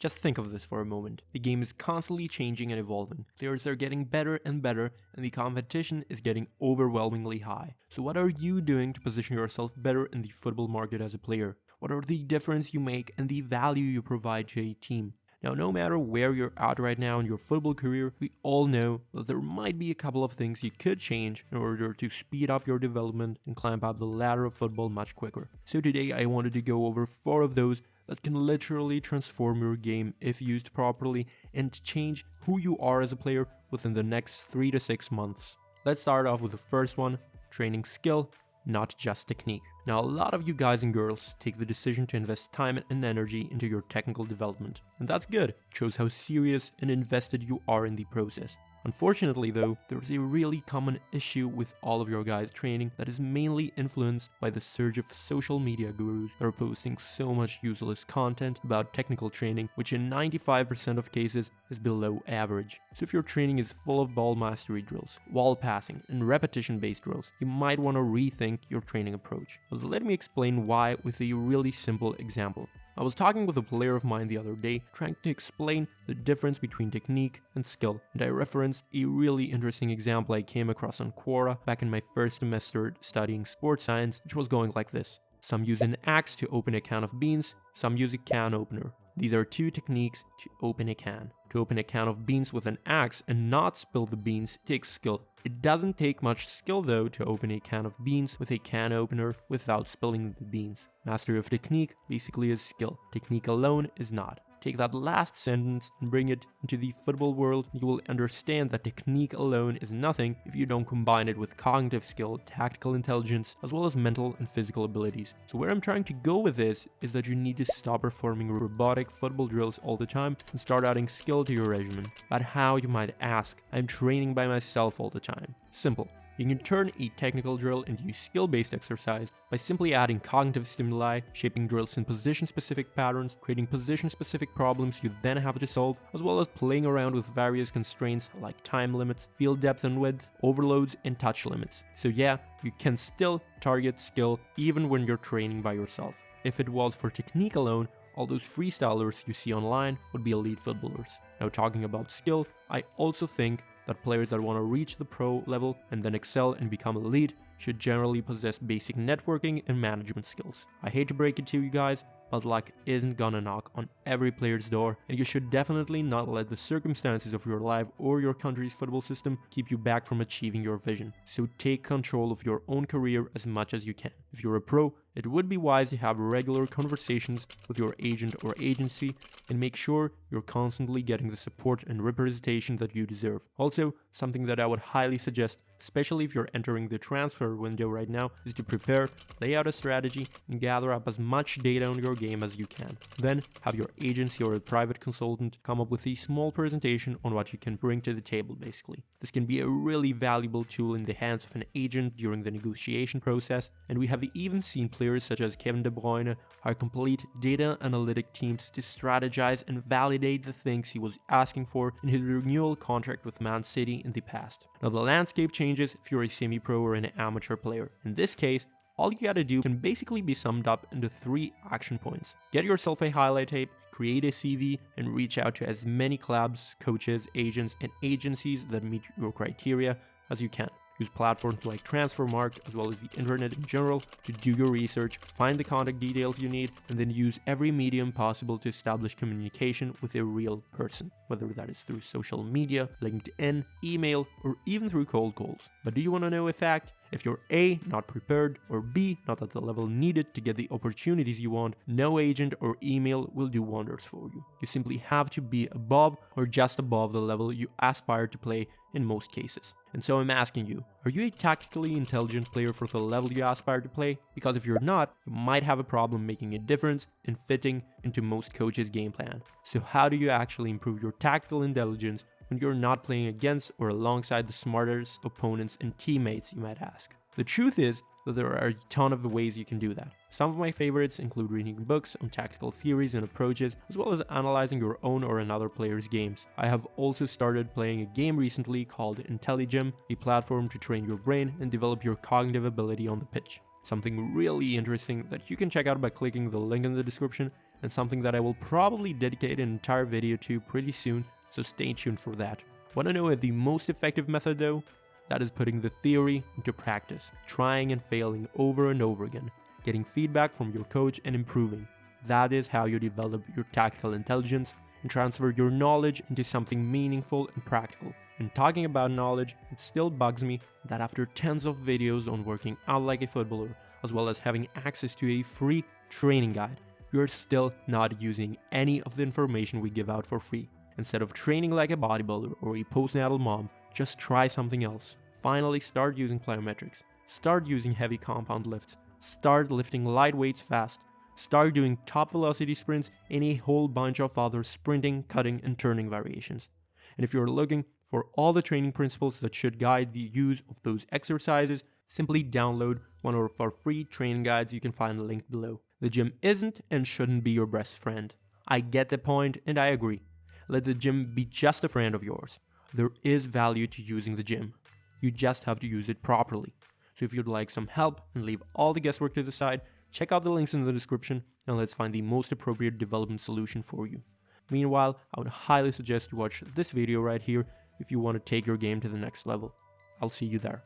Just think of this for a moment. The game is constantly changing and evolving. Players are getting better and better, and the competition is getting overwhelmingly high. So what are you doing to position yourself better in the football market as a player? What are the difference you make and the value you provide to a team? Now, no matter where you're at right now in your football career, we all know that there might be a couple of things you could change in order to speed up your development and climb up the ladder of football much quicker. So today I wanted to go over 4 of those that can literally transform your game if used properly and change who you are as a player within the next 3 to 6 months. Let's start off with the first one, training skill, not just technique. Now, a lot of you guys and girls take the decision to invest time and energy into your technical development, and that's good. It shows how serious and invested you are in the process. Unfortunately though, there's a really common issue with all of your guys' training that is mainly influenced by the surge of social media gurus that are posting so much useless content about technical training, which in 95% of cases is below average. So if your training is full of ball mastery drills, wall passing, and repetition-based drills, you might want to rethink your training approach. But let me explain why with a really simple example. I was talking with a player of mine the other day, trying to explain the difference between technique and skill, and I referenced a really interesting example I came across on Quora back in my first semester studying sports science, which was going like this. Some use an axe to open a can of beans, some use a can opener. These are 2 techniques to open a can. To open a can of beans with an axe and not spill the beans takes skill. It doesn't take much skill though to open a can of beans with a can opener without spilling the beans. Mastery of technique basically is skill. Technique alone is not. Take that last sentence and bring it into the football world, and you will understand that technique alone is nothing if you don't combine it with cognitive skill, tactical intelligence, as well as mental and physical abilities. So where I'm trying to go with this is that you need to stop performing robotic football drills all the time and start adding skill to your regimen. But how, you might ask? I'm training by myself all the time. Simple. You can turn a technical drill into a skill-based exercise by simply adding cognitive stimuli, shaping drills in position-specific patterns, creating position-specific problems you then have to solve, as well as playing around with various constraints like time limits, field depth and width, overloads, and touch limits. So yeah, you can still target skill even when you're training by yourself. If it was for technique alone, all those freestylers you see online would be elite footballers. Now, talking about skill, I also think that players that want to reach the pro level and then excel and become elite should generally possess basic networking and management skills. I hate to break it to you guys, but luck isn't gonna knock on every player's door, and you should definitely not let the circumstances of your life or your country's football system keep you back from achieving your vision. So take control of your own career as much as you can. If you're a pro, it would be wise to have regular conversations with your agent or agency and make sure you're constantly getting the support and representation that you deserve. Also, something that I would highly suggest, especially if you're entering the transfer window right now, is to prepare, lay out a strategy, and gather up as much data on your game as you can. Then have your agency or a private consultant come up with a small presentation on what you can bring to the table basically. This can be a really valuable tool in the hands of an agent during the negotiation process, and we have even seen players such as Kevin De Bruyne hire complete data analytic teams to strategize and validate the things he was asking for in his renewal contract with Man City in the past. Now, the landscape changes if you're a semi-pro or an amateur player. In this case, all you gotta do can basically be summed up into 3 action points. Get yourself a highlight tape, create a CV, and reach out to as many clubs, coaches, agents, and agencies that meet your criteria as you can. Use platforms like Transfermarkt as well as the internet in general to do your research, find the contact details you need, and then use every medium possible to establish communication with a real person, whether that is through social media, LinkedIn, email, or even through cold calls. But do you want to know a fact? If you're A, not prepared, or B, not at the level needed to get the opportunities you want, no agent or email will do wonders for you. You simply have to be above or just above the level you aspire to play in most cases. And so I'm asking you, are you a tactically intelligent player for the level you aspire to play? Because if you're not, you might have a problem making a difference and fitting into most coaches' game plan. So how do you actually improve your tactical intelligence when you're not playing against or alongside the smartest opponents and teammates, you might ask? The truth is that there are a ton of ways you can do that. Some of my favorites include reading books on tactical theories and approaches, as well as analyzing your own or another player's games. I have also started playing a game recently called IntelliGym, a platform to train your brain and develop your cognitive ability on the pitch. something really interesting that you can check out by clicking the link in the description, and something that I will probably dedicate an entire video to pretty soon, so stay tuned for that. Want to know the most effective method though? That is putting the theory into practice, trying and failing over and over again, getting feedback from your coach and improving. That is how you develop your tactical intelligence and transfer your knowledge into something meaningful and practical. And talking about knowledge, it still bugs me that after tens of videos on working out like a footballer, as well as having access to a free training guide, you're still not using any of the information we give out for free. Instead of training like a bodybuilder or a postnatal mom, just try something else. Finally, start using plyometrics. Start using heavy compound lifts. Start lifting light weights fast. Start doing top velocity sprints and a whole bunch of other sprinting, cutting, and turning variations. And if you're looking for all the training principles that should guide the use of those exercises, simply download one of our free training guides you can find linked below. The gym isn't and shouldn't be your best friend. I get the point and I agree. Let the gym be just a friend of yours. There is value to using the gym. You just have to use it properly. So if you'd like some help and leave all the guesswork to the side, check out the links in the description and let's find the most appropriate development solution for you. Meanwhile, I would highly suggest you watch this video right here if you want to take your game to the next level. I'll see you there.